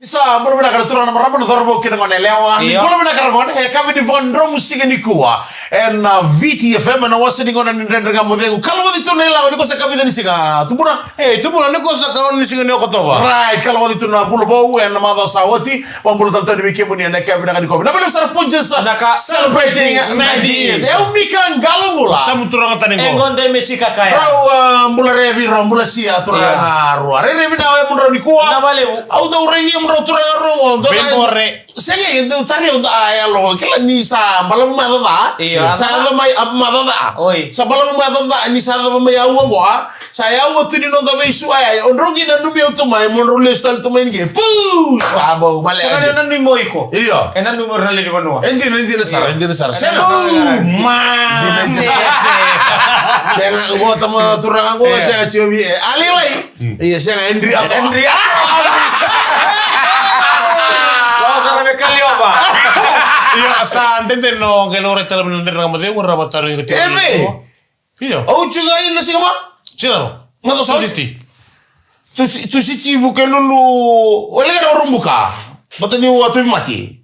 Sa belum nak turun nama ramai ntar mau kena ngone lewa. Belum nak ramai kami di Vondro musik ni kuah. En VTFM na wasi di ngone dengan model. Kalau itu nela ni kosa kami ni singa. Tu bulan ni kosa kau ni singa ni aku tahu. Right. Kalau itu na bulu bau en nama sawati. Pembulu tanpa ni bikin punya nak kami dengan dikopi. Nampaknya besar punches celebrating 90 years. Mikan galau mula. Sabu turang kata ni ko. Engonde Messi kakaya. Rau mula revi mula sia turang aru. Revi na mula ni kuah. Na vale. Au tahu revi mula turang aru. Bemore. Saya itu tadi untuk ayah lo. Kila ni sa balam mata Iya. Sa mai mata Oi. Sa balam mata ni sa mai awu gua. Saya awu tu ni nonton besu ayah. Ondrogi na numi auto mai monrole stal tu main ge. Pu. Sa bau male. Saka na ni moiko. Iya. Ena numero na le vanua. Enjin sar. Saya Saya nggak gua sama turang aku saya coba ali lagi. Iya saya Hendri atau Hendri. Kali apa? Iya asal tenten no kalau orang dalam negara ramai orang rapat taruh itu. Iya. Oh juga ini sih kamu? Cila. Mana Siti. Tu si bukan lulu. Oleh kan orang buka. Betul ni waktu mati.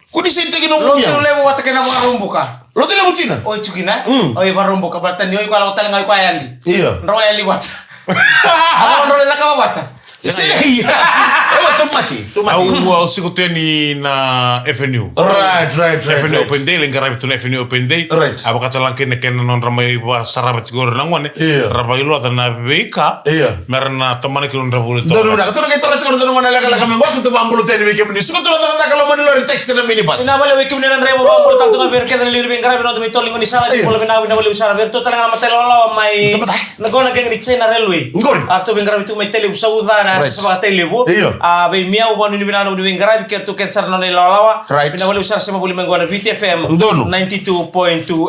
Kau di sini tegin orang buka. Lo tu lewo waktu kena orang buka. Lo tu lewo Cina? Oh cukina. Oh iya orang buka. Berarti ni kalau hotel ngai kaya li. Iya. Royal li wat. Apa orang nak apa wat? Iya. Tu mati. Aku sikutu ni na FNU. Right. FNU Open Day, lengkap itu FNU Open Day. Right. Apa kata langkah nak non ramai sarabat gor nangon. Ramai lu ada na BK. Iya. Merana teman kita non rabu itu. Dulu dah. Kita terus kalau teman lagi kami buat kita bambul tadi weekend ini. Sekutu nak kalau mana lori teks na mini bus. Ina boleh weekend ni remo bambul tantu kan biar kita lirik bengkara bino tu mitoli mani salah di boleh boleh usah biar tu tangan nama telolo mai. Nagona geng di China railway. Arto bengkara itu mai tele usauda na sebagai tele. Be miau bonu ni binano ni bengkara biar tu kensar non lalawa. Bina boleh usah semua boleh mengguna VTFM 92.2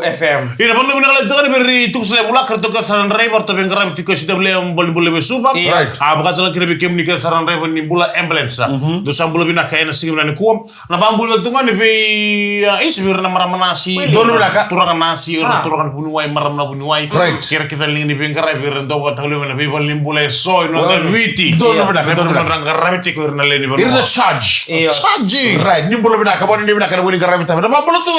FM. Ina pun bina kalau tu kan beri tu saya mulak kerja saran driver tu bengkara itu kita sudah boleh besubak. Apa kata lagi kita bikin ni saran driver ni bula ambulance. Tu sambil bina kaya nasi bina ni kuam. Na bambul tu kan be isbir na maram nasi. Donu dah turangan nasi turangan bunuai maram na bunuai. Kira kita lini ni bengkara biar ento kata boleh mana be boleh bula soy no witi. Donu dah orang ramiti ko na leni banu. Irna charge. Charge. Right. Ni boleh bina kapan ni bina kada boleh garam tapi. Nama boleh tu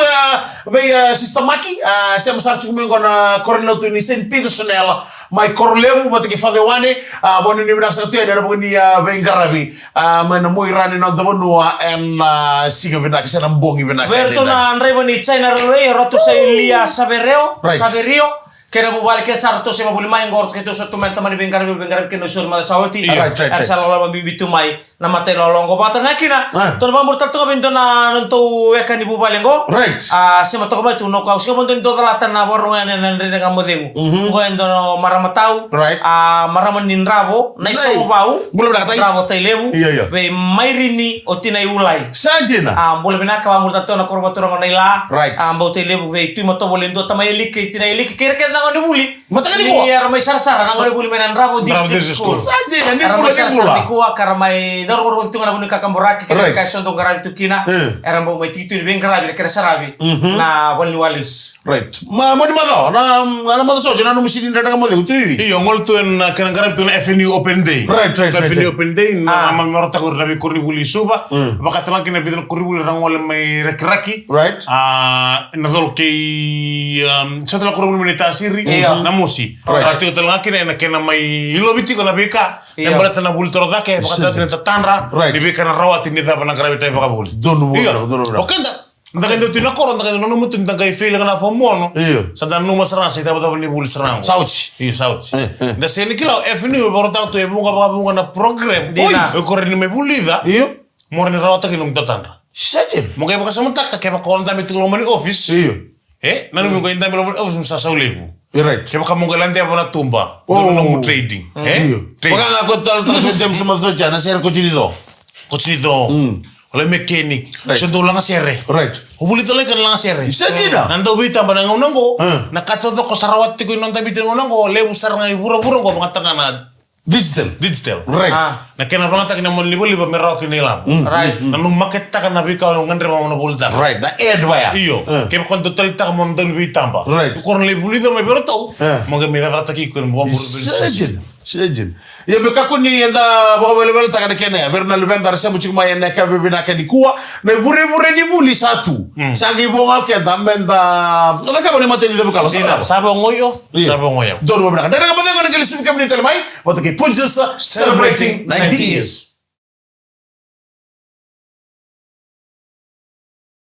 sistem maki. Saya besar cukup mengkona korelo tu ni Saint Peterson ela. My korlemu batu ke fade wane. Bonu ni bina satu ada boni bengkarabi. Mana mo irani na dobonua en siga bina kisah nambongi bina. Verto na Andre boni China railway rotu saya Lia Saverio. Kena bubalik ke sarto se mabuli mai ngort ke to sotu teman di bengkar ke no sur ma sawati asal lola bibitu mai na mate lolongo bata ngakina to mamur tarto bento na nonto wekan di bubalengo se mato ba tu no ka uska bonto do dalatan na borong en dengan modemu ngo endo maramatau maramanin rabo na iso bau boleh datai rabo tailebu be mairini otina ulai sajena boleh benaka mamur tarto na korba torong na ila ambo tailebu be tu mato boleh do tamai lik tina lik kira-kira ngone buli mata ni mo ramai sar-sar ngone buli menan rabo district school saja ni ramai pula sar-sar kuah karamai dor itu ngana buni kakamboraki kira kaso do garan tukina erambo mai titu ben karabi kira sarabi na wali walis ma mo ni mato na mato so jana no musini ndaka mo de uti iyo ngol tu en kana garan tu FNU Open Day FNU Open Day na mamorta ko rabi kurni buli suba bakat lang kina bidon kurni buli rangol mai rekraki na dol ke setelah kurni buli tasiri na musi ratu telang kina kena mai ilobiti ko na beka en balat na buli toro dake bakat na tanra di beka na rawat ni da na gravita baka buli donu oke nda kendo tina koro nda kendo no mutu nda kai feel kana fomono sada no masara sa taba taba ni buli serang sauti da seni kila FNU borota to e bunga na program o korni me bulida morni rawata kinum tatandra saje mo kay baka samantaka kay baka konta mi tulo mani office nanu mo kay ndamelo office musa saulebu kaya baka mo galante apa na tumba no mo trading baka nga ko tal dem sama soja na ser ko chinido oleh mekanik sento lang sere hubuli tole kan lang sere sajina nando bita banang unanggo nakatodo ko sarawat ko non tabi tin unanggo lebu sar ngai buro-buro ko mangata na digital na kena bangata kina mon libo merao kinilam nanu maketta kan nabi ka ngandre mo na bulta na ed baya iyo ke kon total ta mon dan bi tamba ko lebu lido me berto mo ga me ga ta ki ko mo buru Sejin. Ya beka kuni enda bawel-bawel takana kene. Verna lubenda rasa mucik mai ene ka bebina ka dikuwa. Na bure-bure ni buli satu. Sangi bonga ke menda. Ada ka bani mateni debu kala sana. Sabo ngoyo. Doru bebina. Dara ka bani ngone kali subi kabini telemai. Wata ke punches celebrating 90 years.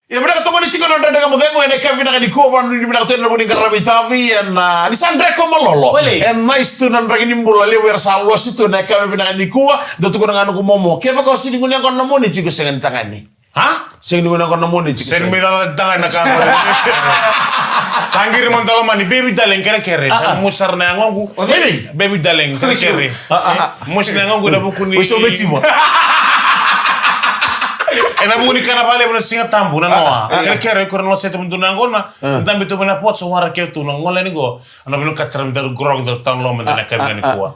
Ya bina katong ni tiko nonton dengan modengo ene ka bina ka dikuwa ban ni bina katong ni ngarabi tabi en ni sandre ko malolo. En nice tu nan ragi nimbula lewer salwa situ na ka bina ka dikuwa do tuko ngano ko momo. Keba ko sini ngunya kon namoni tiko sengen tangani. Hah? Sing ngunya kon namoni tiko. Sen mi dala tangan na kamera. Sangir montalo mani baby daleng kere. Musar na ngongu. Baby daleng kere. Mus na ngongu na bukuni. Wiso betiwa. Ena muni kana vale bena singa tambu na noa. Kere ko no sete mundu na ngona. Ndambe to bena pot so wara ke tu na ngole ni go. Ana belu katram dar grog dar tan lo mena ka bena ni kuwa.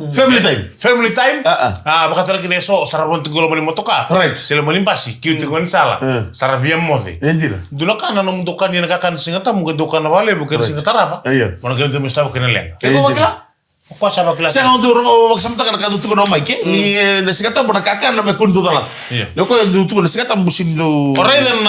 Family time. Bakatara kine so sarabon tu golo mali motoka. Sele mali pasi ki tu kon sala. Sarabia mode. Endira. Dulu kan na mundu kan ni kan singa tamu ke dokan vale bukan singa tarapa. Mana ke demu stabu kene lenga. Ko sabe kelas. Saya untuk waktu kan kadu tu kono maike ni nesigata bona kakak na me kundu dalat. Loko du tu nesigata musin do. Ora dan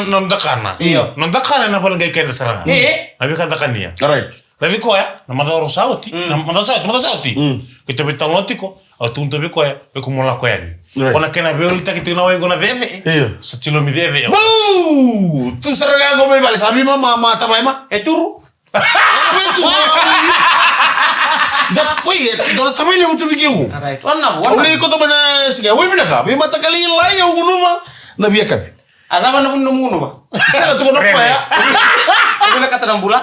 non dakana. Non dakana na paling kaya serang. Abi kan dakania. Right. Levi ko ya, na madaro sauti. Na madaro sauti. Kita betal notiko, au tunto be ko ya, be ko mola ko ya. Kona kena be ulta kita na we gona veve. Sa chilo mi deve. Boo! Tu serang ko me bale sabi mama tama ema. Turu. Dat woi, dona tamai le mutu bikingu. Alright. Wana. Uli ko to mana siga, woi bina ka, be mata kali lai au gunuma na biakan. Azaba na bundu ba. Saya tu kono pa ya. Bina kata nang bula.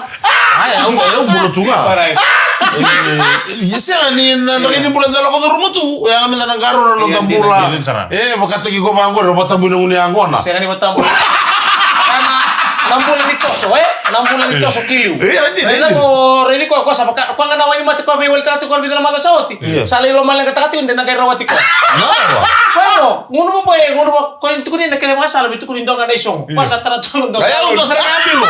Ay, au bulu tunga. Alright. Yesa ni na ini bulan dalo ko rumo tu, ya amin na ngaro na tambula. Makata ki ko bango ro batabu na uni angona. Saya ni batambu. Nambulan ito so kiliu. Rela mo reli ko sa baka ko nga nawani mati ko be welta to ko bidala mata sawti. Sali lo mal nga takati unde na kay rawati ko. Bueno, nguno mo ko into ko ni na kay masala bitu ko ni ndonga na isong. Pasa tratong ndonga. Ay, dos ra kabilo.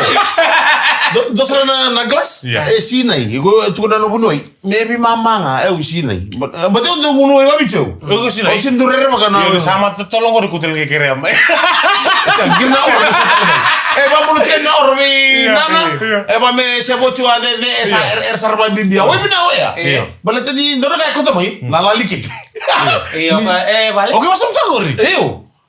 Dos ra na glass. Sinay. Igo to na no bunoy. Maybe mama nga sinay. Bate on nguno e babicho. Ego sinay. O sindurere baka na. Yo sama tolong ko kutel ke kere am. Gina o. Vamos a na orbi nana. Eba me se bochu ade de sarba bibia. Oi bina oya. Bale tadi ndora ka kota mai. Na la likit. Vale. O que vas a mchagori?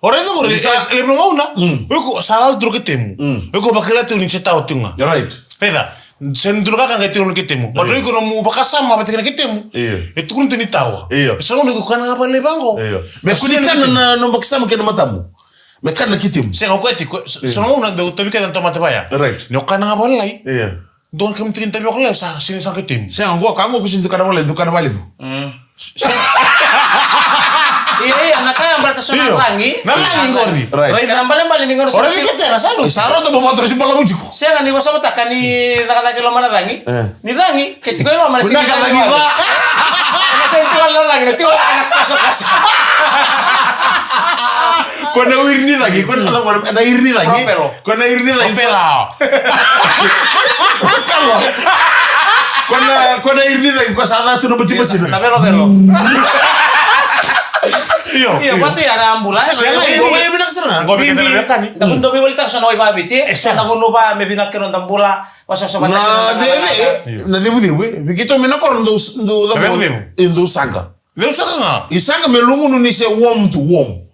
Ora ndo gori. Le prongona. Eko salal tro que temu. Eko bakela tu ni cheta otunga. Right. Peda. Sen droga kan ketemu ketemu. Padro iko no mu bakasama batekena ketemu. Etu kun teni tawa. Eso no ko kana ngapa le bango. Me kunikana na no bakasama ke no matamu. Me kana kitim. Sen ko eti sono una do tobi ka tomate baya. Right. No kana ngapa lai. Don kam tin tabi ko la sa sin sa ketemu. Sen ngo kango kusin du kana wala du kana wali. Iya, nakaya berarti sono rangi. Nangi ngori. Right. Bale ni ngoro. Ora dikete na salo. Saro to motor si bala mujuko. Saya kan iwas sama takani takala lo mana rangi. Ni rangi, ketiko lo mana sih. Bukan lagi pak. Saya jual lagi, nanti anak kosong. Kau na irni lagi, kau na irni lagi. Kau na irni lagi. Kau na irni lagi. Kau salah tu nombor cipas ini. Velo. Iya, berarti ada ambulans. Saya gue bilang serang. Gue bikin terlihat nih. Takun dobi wali tak sono iba biti. Takun doba me binak kiron tambula. Wasa sobat. Na debu. Begitu menakor ndo sangka. Ndo sangka. Isangka melungu nu ni se warm to warm.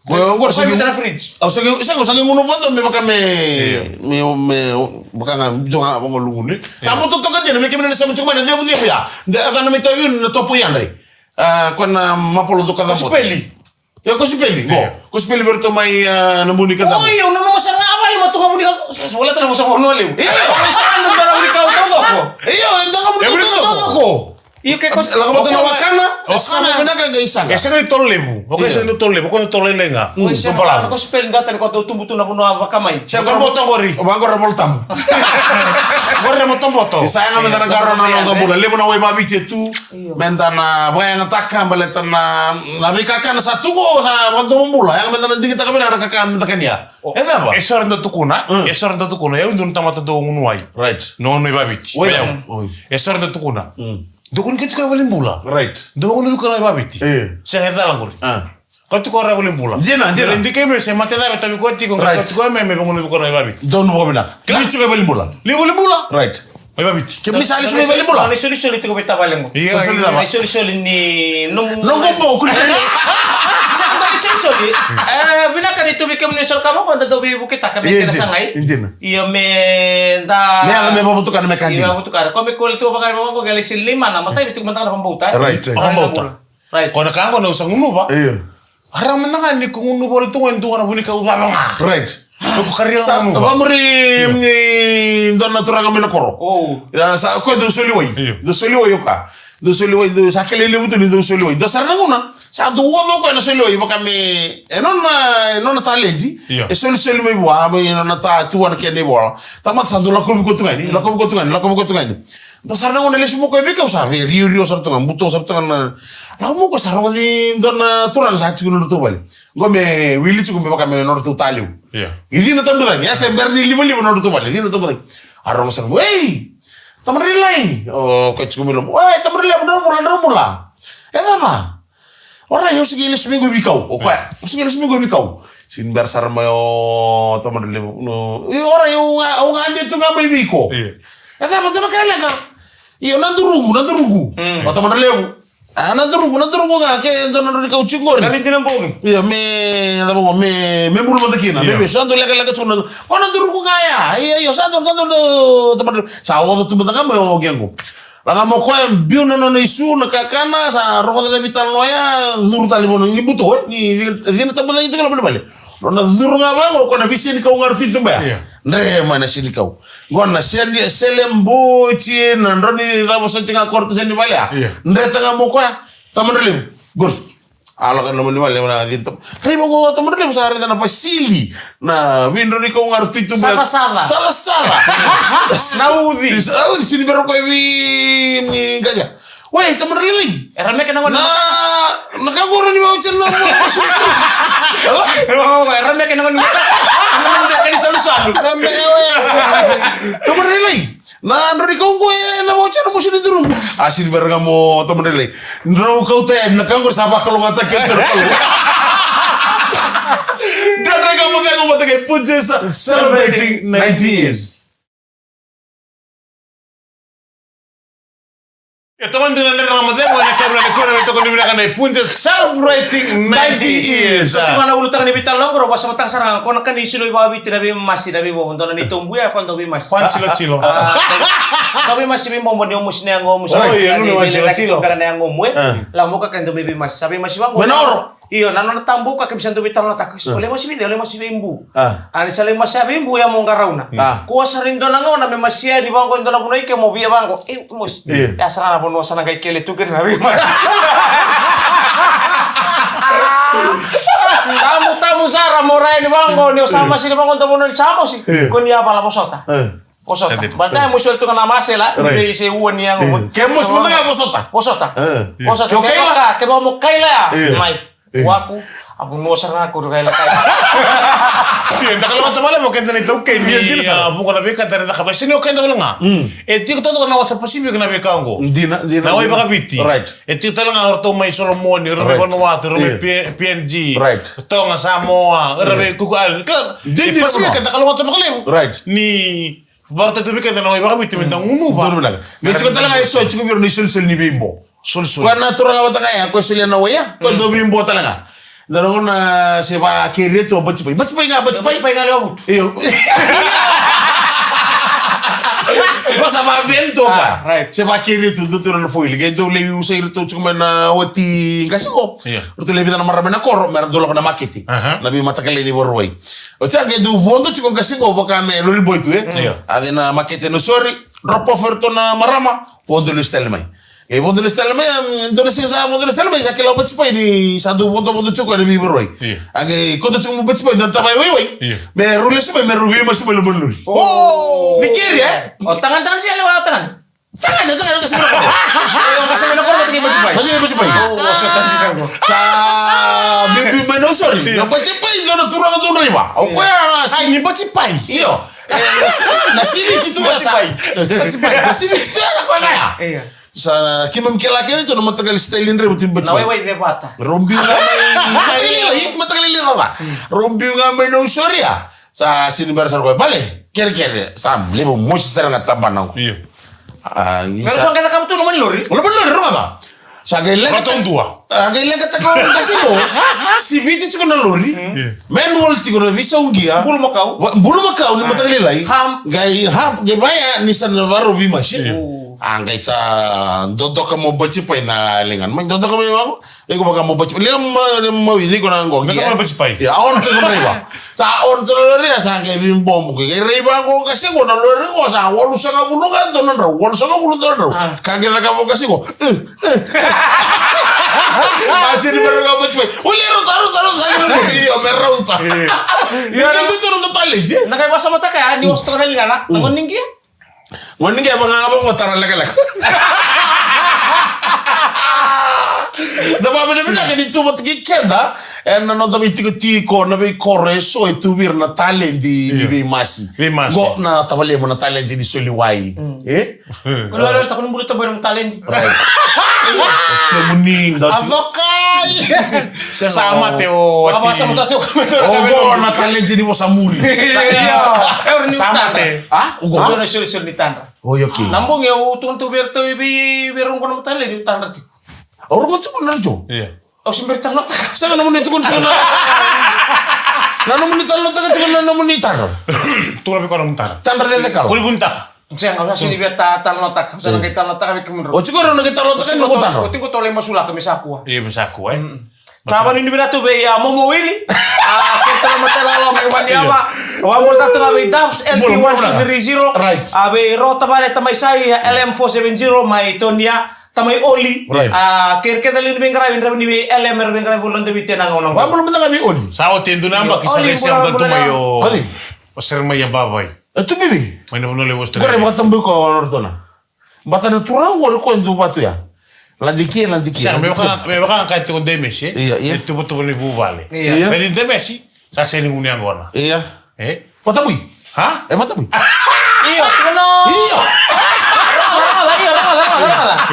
Kau ngor segi fridge. Au segi ngono poto me bakal me bakal jonga bongo lungu ni. Kamu tuh kan jadi me kemana sama cuma dia ya. Dia akan me tahu na topo yandre. Kuna mapolo to kada mo. Speli. Ya ko speli. Ko speli berto mai nambuni kada. Oh iya, uno mo sarang abal mo to nambuni ka. Wala ta mo sa kono lew. Iya, sarang nambuni ka to ko. Iya, enda ka mo to ko. Iya kay ko. La ka na wakana. Sama menaka ga isanga. Ese ni tolebu. Oke, ese ni tolebu. Ko tolelenga. Sumpala. Ko speli ngata ko to tumbutu na puno abakamay. Siya ko boto gori. O bangor ramol tam. Gori mo tomboto. Isanga me na garo na no gabula. Lebo na we babiche tu. Mentana bayang takkan baletana. Labi kakan satu ko sa wanto mula. Yang mentana dikita kami ada kakan takan ya. Ese apa? Esor ndo tukuna. Esor ndo tukuna. Ya undun tamata do ngunuai. Right. No no babiche. Esor ndo tukuna. Dokun ketika walin bula. Right. Dokun lu kana babiti. Saya heta langor. Kau tu kau walin bula. Jena. Nanti keme se mate da tapi kau ti kau me bangun lu kana babiti. Don't know bina. Li chuka walin bula. Li walin bula. Right. Ay babiti. Ke misali sume walin bula. Ni soli tu ko beta baleng mo. Iya. Ni soli ni Nongombo kun. Soli. Bina kan itu bikin menyusul kamu pada dobi bukita kami kena sangai. Iya me da. Me ada me babutukan me kanjing. Iya babutukan. Kami kul tu bakal bawa ko galisin 5 na matay itu mentang pambuta. Right. Pambuta. Right. Kau nak kau usah ngunu ba? Iya. Haram menang ni kau ngunu boleh tu orang buni kau udah. Right. Aku karya ngunu. Vamuri ni donna turanga me nakoro. Oh. Ya sa ko do soli way. Do soli way ka. Do soli way do sakele le butu do soli way. Do sarna nguna. Sa do wodo ko na soli way baka me non talenti. E soli me boa me non ta tu wana kene boa. Tamat sa do la ko tungani. La ko tungani. Do sarna nguna le sumo ko be ka sa ve rio sarto ngam buto sarto ngam. La mo ko sarro di donna turang sa chu no to bali. Ngome wili chu ko baka me no to taliu. Iya. Idi na tamdu ya se berni limo no to bali. Idi na to bali. Arong sa wey. Tamri lain. Oh, kau cuma bilang, wah, tamri lain benar mula. Kata apa? Orang yang segini seminggu bikau, oke, segini seminggu bikau. Sin bersar mayo tamri lain, no, orang yang nganje tu ngambil biko. Kata apa tu nak kalian kan? Iyo nanti rugu. Oh tamri lain, nanti rugu nggak? Kayak tu nanti kau cingor. Kali tinam bongi. Iya, me bulu mata kina. Me santo leka cuma. Kau nanti rugu nggak ya? Iya, santo teman sawo tu bentar kan mau genggu. Langa mo ko biu no isu na kakana sa roko de vital noya zuru tali bono ni buto ni dina tabu da itu kalau bale. Rona zuru ngaba ko na bisi ni kau ngarti tumba. Ndre mana sini kau. Gona sendi selembo ti na ndoni da bo so tinga korto sendi bale. Ndre tanga mo ko tamanrele gors. Ala kan naman wala na dito. Kay mo ko tamanrele sa ari na pasili. Na windro ni kau ngarti tumba. Sala. Naudi sini baru kau ni gaya. Weh tamanrele. Rame kena ngona. Nakaguro ni mau cerna mo. Rame kena ngona. Nanda kan solusi. Rame wes. Tamanrele. Na ndri kau na mau cerna mo sini turun. Asin barang mo tamanrele. Ndro kau te nakanggur sapa kalau ngata keter kalau. Dan mereka mengaku matakai Punches celebrating 90 years. Ya teman-teman dari nama saya mau kabel ada kurang itu kau dibilang kan Punches celebrating 90 years. Mana ulu tangan bital long bro pas matang sarang kau nak isu lebih bawa bitir lebih masih lebih bawa untuk nanti tumbuh ya kau lebih masih. Cilo. Tapi masih memang mau musnah ngomong. Oh iya lu cilo. Karena yang ngomong lah muka kan lebih masih. Tapi masih bang. Menor. Iyo, nano tambu ka kebisa tu bital tak. Oleh masih video, oleh masih bimbu. Ani sale masih bimbu yang mau ngarauna. Kuo sering dona ngona me masih di bangko dona puno ike mau biya bangko. Mus. Ya sarana puno sana kai kele tu kan nabi mas. Tamu sara morai di bangko ni sama sih di bangko tu puno sama sih. Kau ni apa lah posota? Posota. Bantai musuh tu kan nama sela. Di se uan yang ngomong. Kemus mana nggak posota? Posota. Kau mau kaila ya? Mai. Waku, abang nusa na aku kaya lakay. Iya, tak kalau kata malam mungkin tadi tahu kain dia jelas. Bukan lebih kata tadi tak apa sini oke tak lenga. Etik tu kan awak sepasif yang nabi kanggo. Dina. Nawai baka biti. Right. Etik tu lenga orto mai Solomoni, orto Vanuatu, orto PNG. Right. Orto nga Samoa, orto Kukal. Jadi pasti kan tak kalau kata malam. Right. Ni baru tu bikin nawai baka biti mentang unu ba. Betul betul. Gitu kan talaga iso cukup biar sul ni bimbo. Sul. Karena turang awak tengah aku sulian nawaya. Kau do bimbo talaga. Dalam na siapa kiri tu baca nggak? Lewat. Iyo. Basta mabento pa. Right. Siapa kiri tu turun foil. Kaya do lewi usay itu cuma na wati kasi ko. Ruto lewi na marami na koro, meron dolo na makiti. Nabi matakali ni borway. O tiya kaya do vondo chukong kasi ko baka may lori boy tu Adi na makiti no sorry. Drop off to na marama. Vondo lo style may. E vondo lo style may Indonesia sa vondo lo style may sakila obat sipay ni sadu vondo chuko ni borway. Agi kodo chukong obat sipay dan tabay way. Me rule sipay me rubi mas malumon lori. Oh. Mikir ya. Oh, tangan siya lewat tangan. Tangan kasi mo. Kasi mo na ko matagay ba? Masih ba? Oh, so tangan ko. Sa bibi manosori. Na pachipay nga turang ang tunay ba? O kaya Ni pachipay. iyo. Na sivit itu ya sa. Pachipay. Na sivit itu ya ko kaya. Iya. Sa kimam kilaki itu nama tagal style ini ribut ribut. Nawai debata. Rombiu ngamai matagal ini apa? Rombiu ngamai nong Soria. Sa sini baru sarko balik. Kira-kira sam lebo musti serang tambah nong. Iya. Kalau soal kata kamu tuh nomor lori. Nomor lori rumah apa? Sagailan Ratong tua. Sagailan kata kau kasih mo. Si Viti cuma lori. Manual tigo na bisa ungia. Bulu makau. Bulu makau ni matagal lai. Ham. Gai ham gaya Nissan Navara bimashi. Angkai sa dodok kamu baca pai na lengan. Main dodok kamu yang aku bakal mau baca. Lihat mau ini kau nanggo. Nggak mau baca pai. Ya on tu mereka. Sa on tu mereka sangkai bimbom. Kau reba kau kasih kau na lori kau sa. Walu sangat bulu kan tu nandro. Walu sangat bulu tu nandro. Kaki tak kamu kasih kau. Masih di baru kau baca pai. Uli taruh iya merah utah. Itu tu nonton tali je. Nak kayak masa mata kayak di host kan lingana. Nangon ninggi. Ngoning kayak apa mau taruh lek-lek. Dapat benar-benar kan itu buat kenda. Nonton tapi tiko na be corre so itu wir na talent di masi. Go na tabale mo na talent di soliwai. Kalau ada takun bulu tabar ng talent. Right. Kemuning avokai. Sama Teo. Apa sa mo tato kami to. Go na talent di mo samuri. Sama te. Ugo. Ano na sure ni Tanra. Oh yoki. Nambong ya utun tu berto ibi berong kono talent di Tanra. Orang kau cuma nanjo. Iya. Oh sumber Tanra. Saya namun itu kun cuma. Namun itu lo tak cuma namun itu tar. Tu lebih kau nontar. Tanra dete kalau. Kuli bunta. Saya nggak sini biar Tanra tak. Saya nggak Tanra tak kami kemenro. Oh cuma orang kita lo tak kan nunggu tanra. Uti ko tole masula kami sa aku. Iya bisa aku Kapan ini bina tu be ya Momo Willy. Kita matala lo may wanyama. Wa mo tato kami Dubs LP130. Right. Abe rota bale tamay sai LM470 may Tonya tamay Oli. Kirke dalin bengara bengara ni LM bengara bulon de bitena ngono. Wa mo naman kami on. Sao tendo namba kisah siam tanto mayo. Oli. Oser maya babay. Itu bibi. May naman le wostre. Gore mo tambu ko ortona. Bata na turang gore ko ndu batu ya. Landiki. Siya me baka kahit ko demes eh. Iya. Itu betul ni bu vale. Iya. Pero demes sa seni ngunya ngona. Iya. Matabui. Ha? Matabui. Iyo, tuno. Iyo.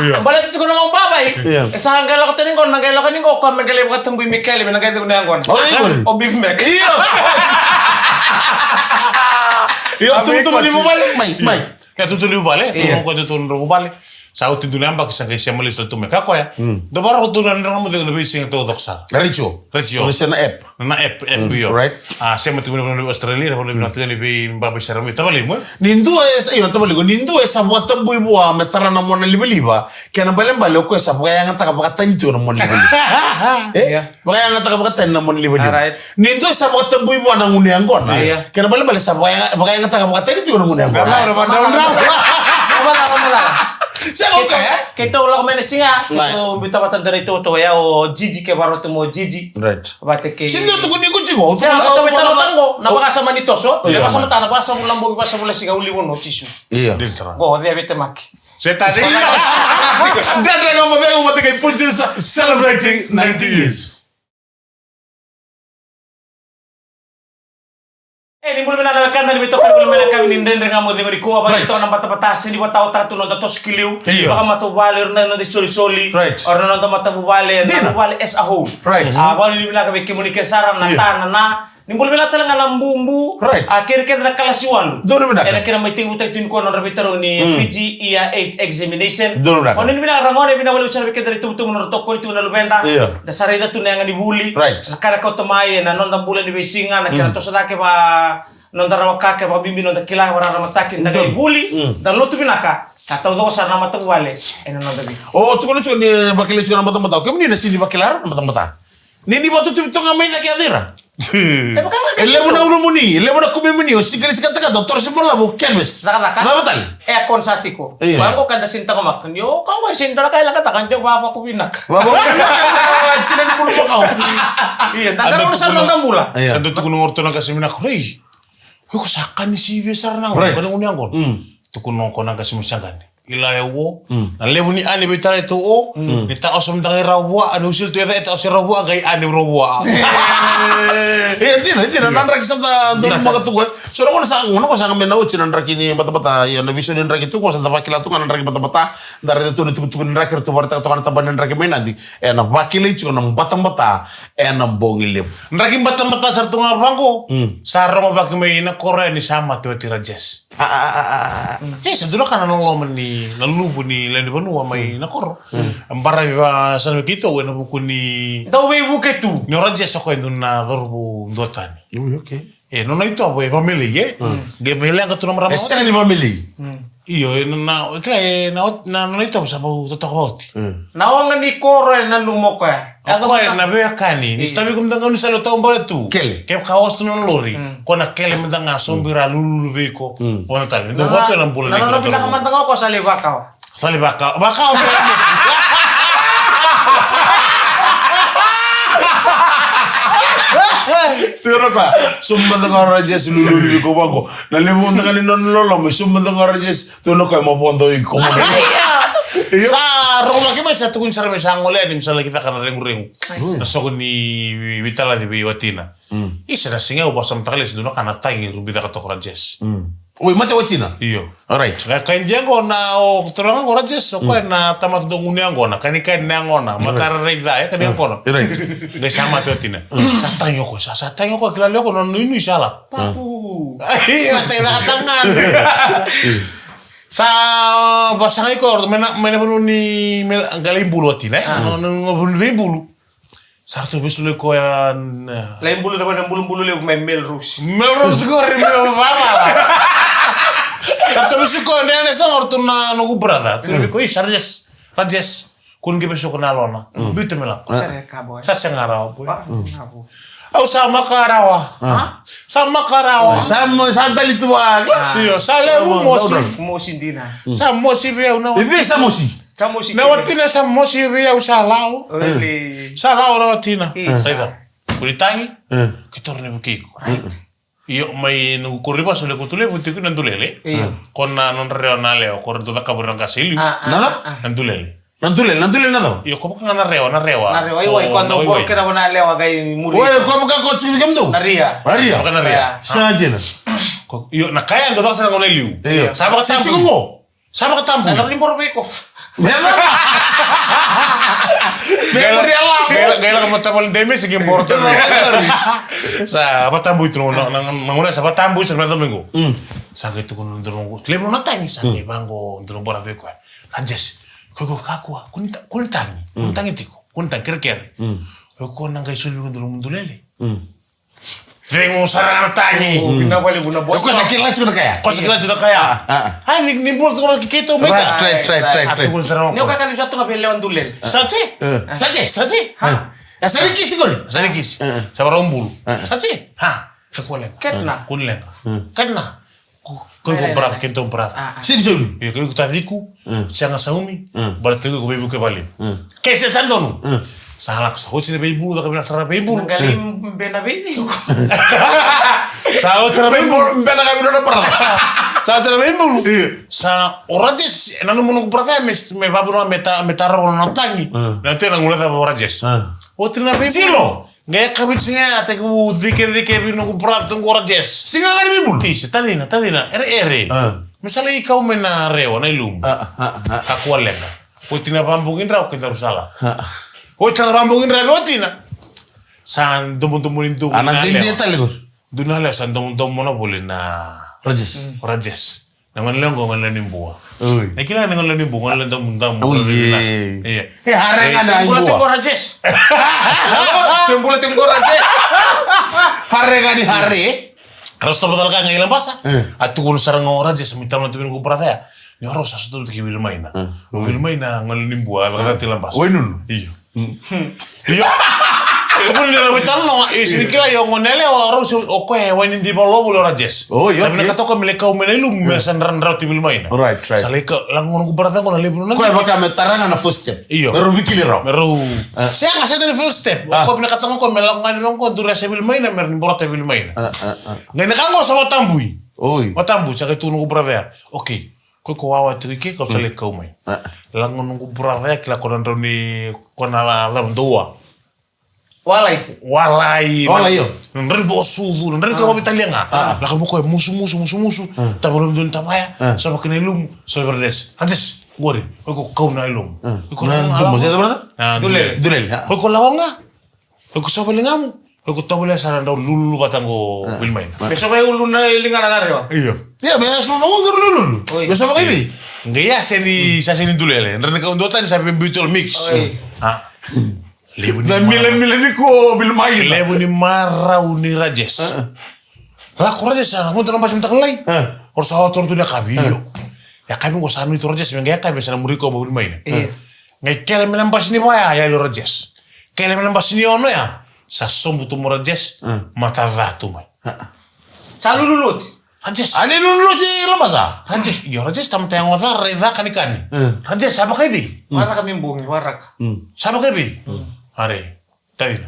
Iya. Balik itu kono ngomong babay. Iya. Sa ngalo ko tining ko nagalo ko ning ko ka magale ko tambu Mikele nagado ko na ngona. O Big Mac. Iyo. Iyo tu mo ni mo balik. Mai. Ya tu li vale. Tu ko tu ro vale. Sao tendo namba kisah siam le sol tu me kako ya. Do baro tu na ngamo de lebih sing to doksa. Richo. Bisa na app. Na app yo. Right. Siya tu ni Australia, ni na tu ni be mbaba sarami. Tabali mo. Nindu es iyo tabali ko nindu es sabwa tambu ibuwa metara na mo na liba. Kaya na balem balo ko sabwa yang taka bakatan itu na mo liba. Baka yang taka bakatan na mo liba. Nindu es sabwa tambu ibuwa na ngunyang ko na. Kaya na balem balo sabwa baka yang taka bakatan itu na ngunyang ko. Saya oke ya. Kita ulang main singa. Itu bita batan dari itu ya o Gigi ke baru temu Gigi. Right. Bate ke. Sindi tu kuni kunci go. Saya atau beta tango. Napa kasama ni toso. Napa sama tanah pasa ulang bogi pasa mulai singa uli wono tisu. Iya. Go dia bete maki. Saya tadi. Dan ngomong mau mati kayak punci celebrating 90 years. Ni mulai na kan na bito kan mulai na kami ninden nga mo dingo ko ba ito na bata-batas ni bata ta tuno to skiliu baka matuwali na no di soli or na no matuwali as a whole ba ni bila kami komunikasi saran na tanana ni mulai na talaga lambumbu akhir-akhir na kalasiwan kira may tingutak tin ko no rabitaro ni Fiji IA 8 examination on ni bila rangon ni binawali sa rabika dari tumtum no to ko itu na lubenda da sarida tu nga ni buli nakara ko tumaye na non bulan ni besinga na kira to sa ke ba non darawa kake ba bimbi non dakila wara ramatakin daga buli dan lutu binaka atau do sa na matawale eno non dabi oh tu kono ni bakile chuna mata kemi ni sini bakilar mata ni batu tu tonga mai daki adira ele bona ulumuni ele bona kumemuni osigale sikataka doktor sibola bu kemes nakataka nabatal konsatiko bango kada sinta ko makon yo kawa sinta kay lang katakan jo baba ko binak baba chinan pulu kau iya nakaro sa nang bula sa tu kuno orto na kasi minak hey ko sakan ni si besar na ko unyang ko tu kuno ko na kasi musagan ila ewo na lebu ni ane betala itu o ni ta osom tangi rawa anu usil tu eta osim rawa gai ane rawa Tina nandra kisanta ndo magatu ko so ro sa ngono ko sang mena uci nandra kini bata-bata ya na viso nandra kitu ko sa tapakila tu nandra bata-bata dari itu tu nandra kertu barta to kan taban nandra ke mena di na bakile ci na bata-bata na bongile nandra kim bata-bata sartu ngabangko sarong bak me ina kore ni sama tu tirajes sadula kana nolomen ni nalubu ni lende banua mai nakor ambara viva sana kito wena bukuni Tau be buketu. ni rajes ko na dorbu ndotani okay non hai to boy family ye ge mele nga tu nomra mo esa ni family iyo na kaya na non hai to sa mo to about Nawangan ni koro na numoko ya. ako na be kani ni stabi kum danga ni salo taw bare tu Kele. ke kawas tu non lori kona kele mendanga sombira lulu beko ona tal ndo boto na bulan Nano pinakamantang ako sa libakaw. sali baka Tiro ka sumba nga rajes lulu ko bago na limon nga ni non lolo mo sumba nga rajes tuno ko mo pondo iko mo sa roma ke mai satu kun sarame sangole ni misalnya kita kana rengu na soko ni vitala di watina isa na singa ubasam takales duno kana tangi rubida ka to rajes Oi mate wachina iyo alright kain jango na o terang ko rajes ko na tamat donguni angona kani kain na angona matara reiza ya kani angona right de sama to tina sa tanyo ko kilalo ko no inu sala Papu. ai ate na tangan sa basangay ko mena bulu ni galing bulu atina no bulu bulu sarto besule ko yan Lain bulu dapat yang bulu-bulu lewat mel rus. melros ko rin mama sarto besule ko nene sa orto na no brada tu ko rajes kun ge besok na lona bitu melak Saya kaboy. sa sengaraw po Papu. au sama karawa sama karawa samo santali tu wag iyo sale mo mosi Mosin dina. sa mosi be na bibi samosi Kamu si. na watina sa mosi be au salao Oli. salao na watina Isa. saida kulitangi kitorne bukiko iyo mai no kurriba sole kutule butiku nandulele Iyo. konna non reonale o kordo da kaburan kasili nada nandulele nantule nada iyo ko ka na rewa Nario, ay cuando por que na lewa kay muri. Oi ko ka ko chimi kam do Naria. Maria ka na rea sajena iyo nakaya ndo sa ngone liu Iyo. sama ka tambu Chikungo. sama ka tambu Ano rin por beko. Gaya ka matapal deme sige morto. Sa batambu itu nanguna sa batambu sa domingo. Sa gitu kun ndurungu. Lemo natani sa ni bango ndurungu bara veko. Lanjes. Ko kakwa kuntangi tiko. Kuntang kere-kere. Ko nang kay sulbi ndurungu ndulele. Vengo sarang tani. Bina bali buna bos. ko sakila sudah kaya Ko sa sudah kaya. Hai ni bol ko kito meka. Right. Atu kun sarang. Neo kakalim satu ngapel lewan dulel. Sache. Sache. Ha. asali kisi ko Sana kisi. Sa barombulu. Sache. Ha. Kakulen. Ketna. Kunlen. Kana. Ko brava, kento brava. sini sulu Yo ko tadiku, sanga saumi, berarti ko bebu ke bali. Kese sandonu. Salah ko sa hoci be bulu da kabina sara be bulu. Galim bena bini. Sa otra be bulu. bela kami do para Sa otra be bulu. Sa orajes nanu mono brava me babu no metaro no tangi. Nanti na ngula da orajes. Otra be bulu. Gaya kabit singa ate ko dikir bino ko brava tong orajes. singa kali bibul Isi tadina ere. Misalnya ikaw mena rewa na ilum. Aku alenga. Otina pambungin raw kita rusala. Otina pambungin raw otina. San dumun-dumunin tu. anak dia tali ko Dunale san dumun-dumun na boleh na rajes. Nangan lengo ngan nimbuwa. oi Nakila nangan nimbuwa ngan dumun-dumun. Oh, iya. Iya. hari ada Bulat ibu tengko rajes. Sembulat tengko rajes. hari Harus betul kan ngilang basa. Atu kun sarang rajes minta nanti ko brada ya. Ni harus asu tu ki wilmaina. Wilmaina ngan nimbuwa bakal tilang basa. Wainun. Iyo. Iyo. Tukun nila bitan no isinikila yo ngonele o arus o ko wainin di balo bulo rajes. Oh, iya, Sabi okay. nakatoka meleka umenelu mesan ran ti wilmaina. Right. Salika lang ngono ko brada ko na lebro na. ko baka metaranga na first step Iyo. pero bikili raw Meru. Saya nggak saya dari first step. Ko pinakatangan ko melang ngalong ko dura sa wilmaina meron borota wilmaina. Ngayon nakango sa matambui. oi Matambu sa kay tuno ko brada. Okay. ko wawa tu ke ko sale ko mai langon ngu brava ya kila kona ndoni kona la mdoa walai yo ndri bo sudu ndri ko bitalianga la ko ko musu ta bolom don tamaya sama kene lum so verdes antes gori ko kauna ilum ko Nah, ¿cómo se llama? dulel ko lawanga ko sabalingamu ko tabule saranda lulu batango wilmain besok ay uluna lingana na rewa iyo Ya, beso mo lulu. Beso mo kayo. ngeya seni dulele ndri ko ndota ni sabe bitol mix Dan milen ko bilmain. Lebu ni marau ni rajes. La rajes sana ngonto nampas minta kelai. Or sawa tortu dia kabiyo. Ya kami go sanu itu rajes menga kami sana muriko ba bilmain. Ngai kele menampas ni baya ya lo rajes. Kele menampas ni ono ya. Sa sombu tu rajes mata vatu mai. Salu lulut Rajes. Ani lulu si lemasa. Rajes, yo rajes tam tayang wadar reza kanikani. Rajes sama kai bi. mana kami bungi warak Sama kai bi. Are, tadi.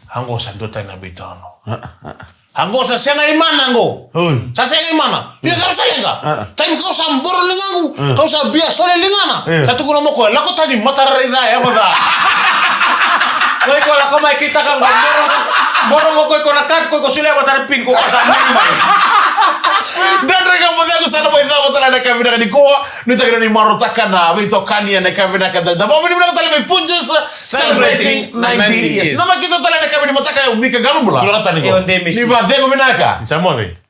Hanggo santo tayang nabitano. Hanggo sa senga imana hanggo. Sa senga imana. Ya kau sa lenga. Tadi kau sambor lengangu. Kau sa biasa lengana. Satu kuno mo ko. Lako tadi mata reza ya koda. koi ko la ko mai kita kan borong ko nakat ko sule batar pin ko kasama Dan rega mo aku sana pa ita mo tala na kami na kanikuha. Nito kina ni marutakan na. Ito kanya na kami na kada. Dapa mo ni mga tala may punches celebrating 90 years. Nama kita tala na kami ni mataka umika galumula. Kulata ni ko. Ni ba dengo binaka. Samole.